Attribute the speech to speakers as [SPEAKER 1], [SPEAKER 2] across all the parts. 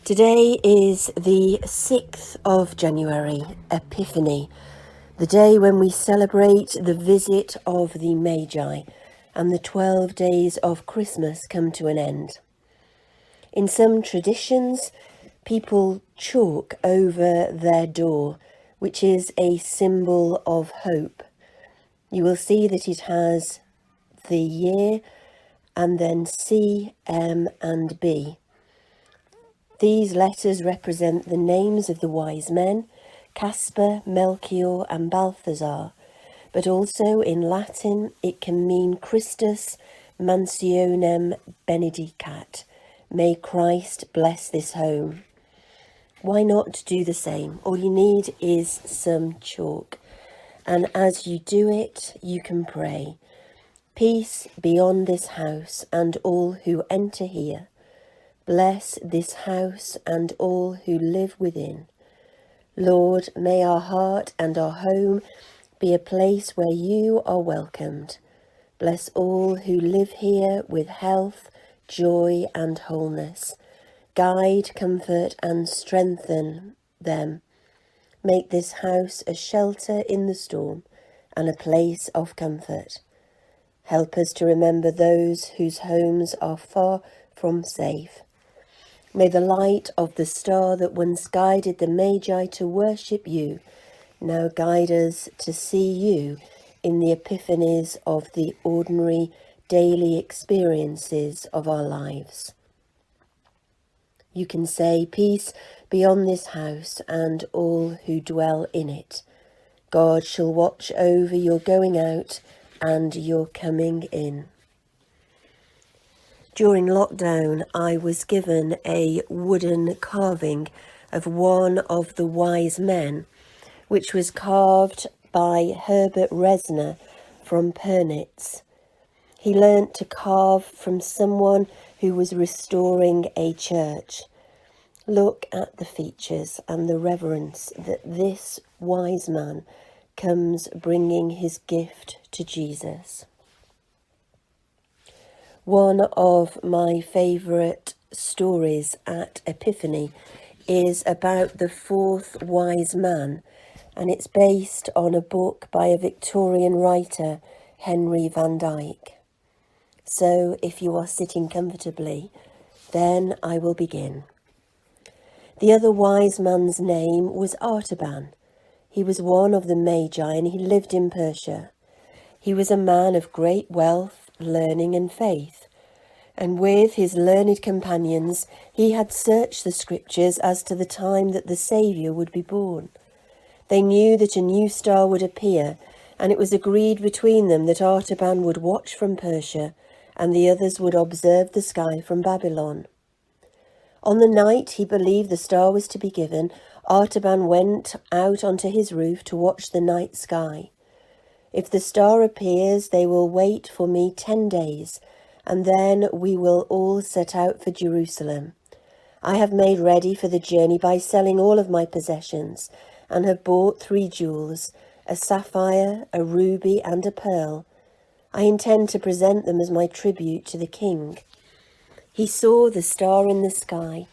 [SPEAKER 1] Today is the 6th of January, Epiphany, the day when we celebrate the visit of the Magi and the 12 days of Christmas come to an end. In some traditions, people chalk over their door, which is a symbol of hope. You will see that it has the year and then C, M and B. These letters represent the names of the wise men, Caspar, Melchior and Balthazar, but also in Latin it can mean Christus mansionem benedicat, may Christ bless this home. Why not do the same? All you need is some chalk, and as you do it, you can pray. Peace be on this house and all who enter here. Bless this house and all who live within. Lord, may our heart and our home be a place where you are welcomed. Bless all who live here with health, joy and wholeness. Guide, comfort and strengthen them. Make this house a shelter in the storm and a place of comfort. Help us to remember those whose homes are far from safe. May the light of the star that once guided the Magi to worship you now guide us to see you in the epiphanies of the ordinary daily experiences of our lives. You can say, peace be on this house and all who dwell in it. God shall watch over your going out and your coming in. During lockdown, I was given a wooden carving of one of the wise men, which was carved by Herbert Resner from Pernitz. He learnt to carve from someone who was restoring a church. Look at the features and the reverence that this wise man comes bringing his gift to Jesus. One of my favourite stories at Epiphany is about the fourth wise man, and it's based on a book by a Victorian writer, Henry van Dyke. So if you are sitting comfortably, then I will begin. The other wise man's name was Artaban. He was one of the Magi and he lived in Persia. He was a man of great wealth, learning and faith, and with his learned companions he had searched the scriptures as to the time that the Saviour would be born. They knew that a new star would appear, and it was agreed between them that Artaban would watch from Persia and the others would observe the sky from Babylon. On the night he believed the star was to be given, Artaban went out onto his roof to watch the night sky. If the star appears, they will wait for me 10 days, and then we will all set out for Jerusalem. I have made ready for the journey by selling all of my possessions, and have bought 3 jewels, a sapphire, a ruby, and a pearl. I intend to present them as my tribute to the king. He saw the star in the sky.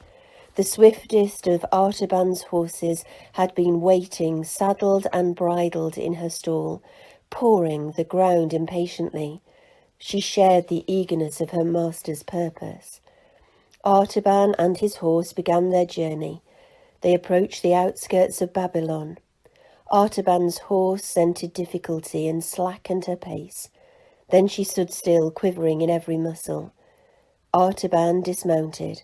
[SPEAKER 1] The swiftest of Artaban's horses had been waiting, saddled and bridled in her stall, pawing the ground impatiently. She shared the eagerness of her master's purpose. Artaban and his horse began their journey. They approached the outskirts of Babylon. Artaban's horse scented difficulty and slackened her pace. Then she stood still, quivering in every muscle. Artaban dismounted.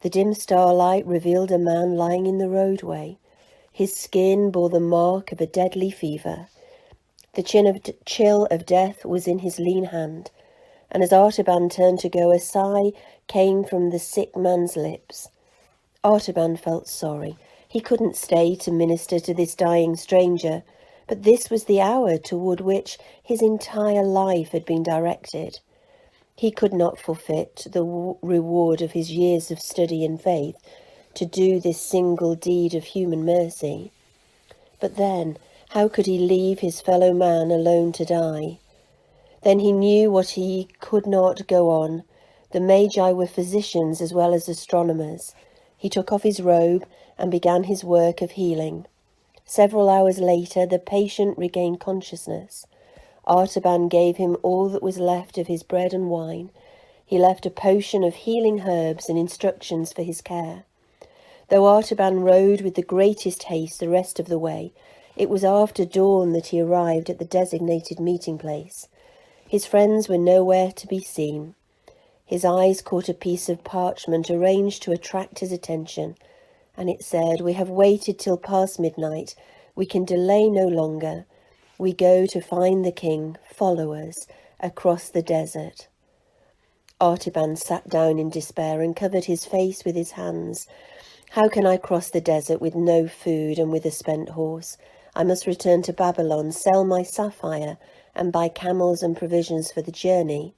[SPEAKER 1] The dim starlight revealed a man lying in the roadway. His skin bore the mark of a deadly fever. The chill of death was in his lean hand, and as Artaban turned to go, a sigh came from the sick man's lips. Artaban felt sorry. He couldn't stay to minister to this dying stranger, but this was the hour toward which his entire life had been directed. He could not forfeit the reward of his years of study and faith to do this single deed of human mercy. But then, how could he leave his fellow man alone to die? Then he knew what he could not go on. The Magi were physicians as well as astronomers. He took off his robe and began his work of healing. Several hours later, the patient regained consciousness. Artaban gave him all that was left of his bread and wine. He left a potion of healing herbs and instructions for his care. Though Artaban rode with the greatest haste the rest of the way, it was after dawn that he arrived at the designated meeting place. His friends were nowhere to be seen. His eyes caught a piece of parchment arranged to attract his attention, and it said, "We have waited till past midnight. We can delay no longer. We go to find the king. Follow us across the desert." Artaban sat down in despair and covered his face with his hands. "How can I cross the desert with no food and with a spent horse? I must return to Babylon, sell my sapphire, and buy camels and provisions for the journey.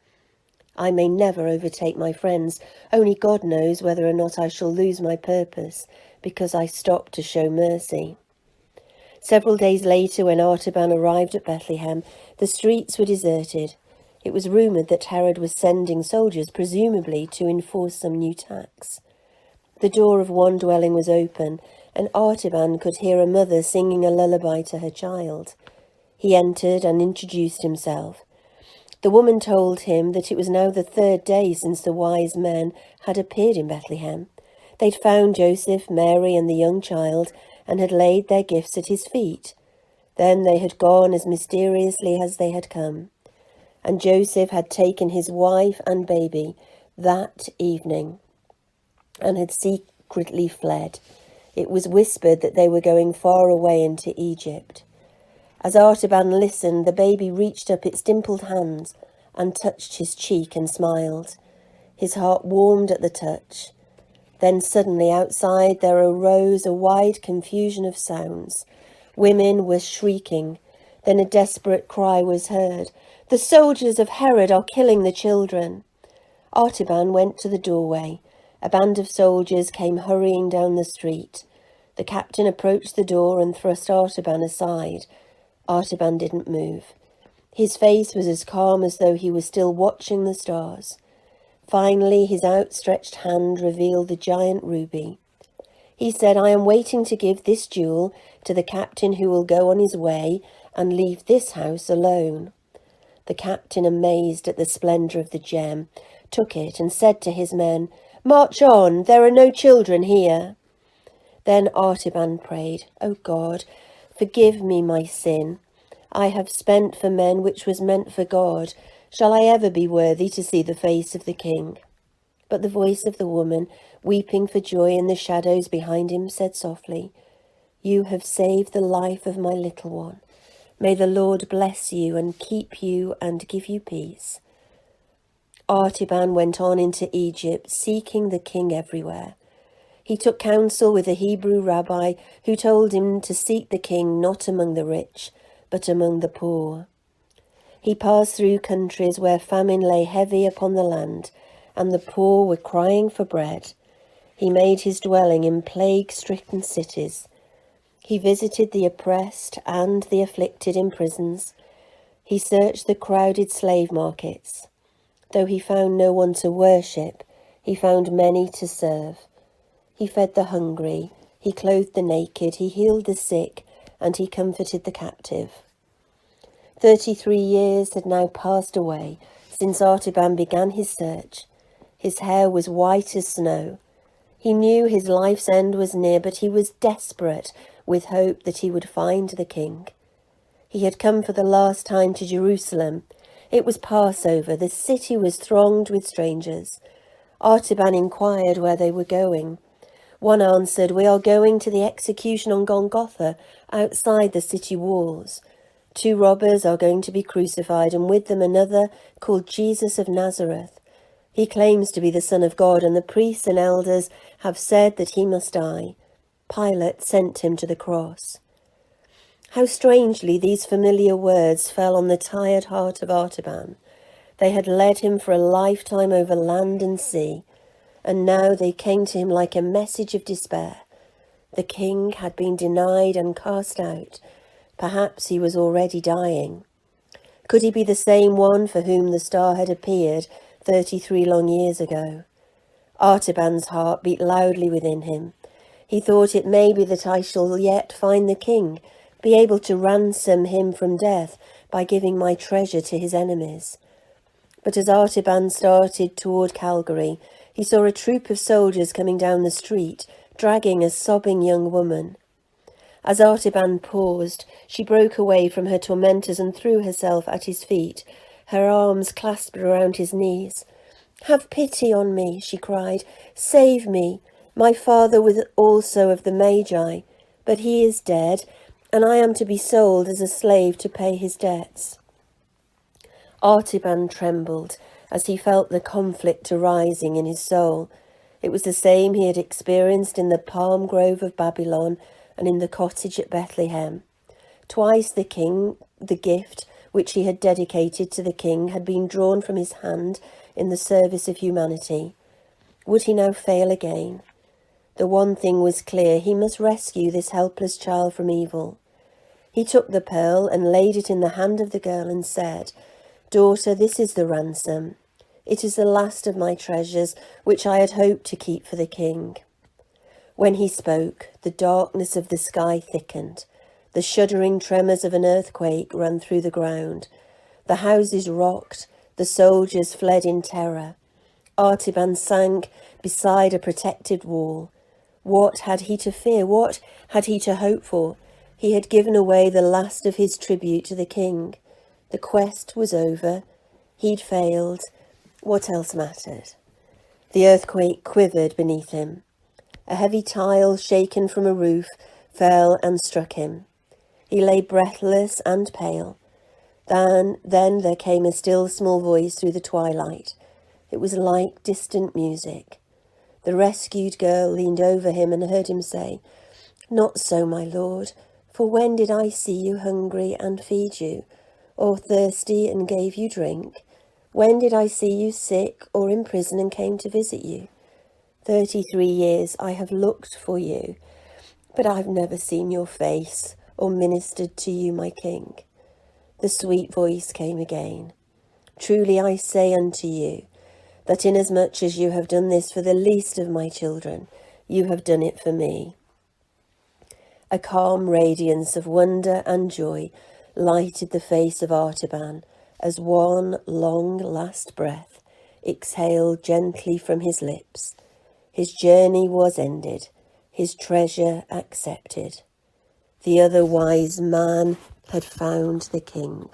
[SPEAKER 1] I may never overtake my friends. Only God knows whether or not I shall lose my purpose, because I stopped to show mercy." Several days later, when Artaban arrived at Bethlehem, the streets were deserted. It was rumoured that Herod was sending soldiers, presumably to enforce some new tax. The door of one dwelling was open, and Artaban could hear a mother singing a lullaby to her child. He entered and introduced himself. The woman told him that it was now the third day since the wise men had appeared in Bethlehem. They'd found Joseph, Mary, and the young child, and had laid their gifts at his feet. Then they had gone as mysteriously as they had come. And Joseph had taken his wife and baby that evening and had secretly fled. It was whispered that they were going far away into Egypt. As Artaban listened, the baby reached up its dimpled hand and touched his cheek and smiled. His heart warmed at the touch. Then suddenly outside there arose a wide confusion of sounds. Women were shrieking. Then a desperate cry was heard. "The soldiers of Herod are killing the children." Artaban went to the doorway. A band of soldiers came hurrying down the street. The captain approached the door and thrust Artaban aside. Artaban didn't move. His face was as calm as though he was still watching the stars. Finally, his outstretched hand revealed the giant ruby. He said, "I am waiting to give this jewel to the captain who will go on his way and leave this house alone." The captain, amazed at the splendour of the gem, took it and said to his men, "March on, there are no children here." Then Artaban prayed, "O God, forgive me my sin. I have spent for men which was meant for God. Shall I ever be worthy to see the face of the king?" But the voice of the woman, weeping for joy in the shadows behind him, said softly, "You have saved the life of my little one. May the Lord bless you and keep you and give you peace." Artaban went on into Egypt, seeking the king everywhere. He took counsel with a Hebrew rabbi who told him to seek the king not among the rich, but among the poor. He passed through countries where famine lay heavy upon the land, and the poor were crying for bread. He made his dwelling in plague-stricken cities. He visited the oppressed and the afflicted in prisons. He searched the crowded slave markets. Though he found no one to worship, he found many to serve. He fed the hungry, he clothed the naked, he healed the sick, and he comforted the captive. 33 years had now passed away since Artaban began his search. His hair was white as snow. He knew his life's end was near, but he was desperate with hope that he would find the king. He had come for the last time to Jerusalem. It was Passover. The city was thronged with strangers. Artaban inquired where they were going. One answered, "We are going to the execution on Golgotha, outside the city walls. 2 robbers are going to be crucified, and with them another called Jesus of Nazareth. He claims to be the Son of God, and the priests and elders have said that he must die." Pilate sent him to the cross. How strangely these familiar words fell on the tired heart of Artaban. They had led him for a lifetime over land and sea, and now they came to him like a message of despair. The king had been denied and cast out. Perhaps he was already dying. Could he be the same one for whom the star had appeared 33 long years ago? Artaban's heart beat loudly within him. He thought, it may be that I shall yet find the king, be able to ransom him from death by giving my treasure to his enemies. But as Artaban started toward Calgary, he saw a troop of soldiers coming down the street, dragging a sobbing young woman. As Artaban paused, she broke away from her tormentors and threw herself at his feet, her arms clasped around his knees. "Have pity on me," she cried. "Save me. My father was also of the Magi, but he is dead, and I am to be sold as a slave to pay his debts." Artaban trembled as he felt the conflict arising in his soul. It was the same he had experienced in the palm grove of Babylon and in the cottage at Bethlehem. Twice the gift which he had dedicated to the king, had been drawn from his hand in the service of humanity. Would he now fail again? The one thing was clear: he must rescue this helpless child from evil. He took the pearl and laid it in the hand of the girl and said, "Daughter, this is the ransom. It is the last of my treasures, which I had hoped to keep for the king." When he spoke, the darkness of the sky thickened. The shuddering tremors of an earthquake ran through the ground. The houses rocked. The soldiers fled in terror. Artaban sank beside a protected wall. What had he to fear? What had he to hope for? He had given away the last of his tribute to the king. The quest was over. He'd failed. What else mattered? The earthquake quivered beneath him. A heavy tile shaken from a roof fell and struck him. He lay breathless and pale. Then there came a still small voice through the twilight. It was like distant music. The rescued girl leaned over him and heard him say, "Not so, my lord, for when did I see you hungry and feed you, or thirsty and gave you drink? When did I see you sick or in prison and came to visit you? 33 years I have looked for you, but I've never seen your face or ministered to you, my king." The sweet voice came again. "Truly I say unto you, that inasmuch as you have done this for the least of my children, you have done it for me." A calm radiance of wonder and joy lighted the face of Artaban as one long last breath exhaled gently from his lips. His journey was ended, his treasure accepted. The other wise man had found the king.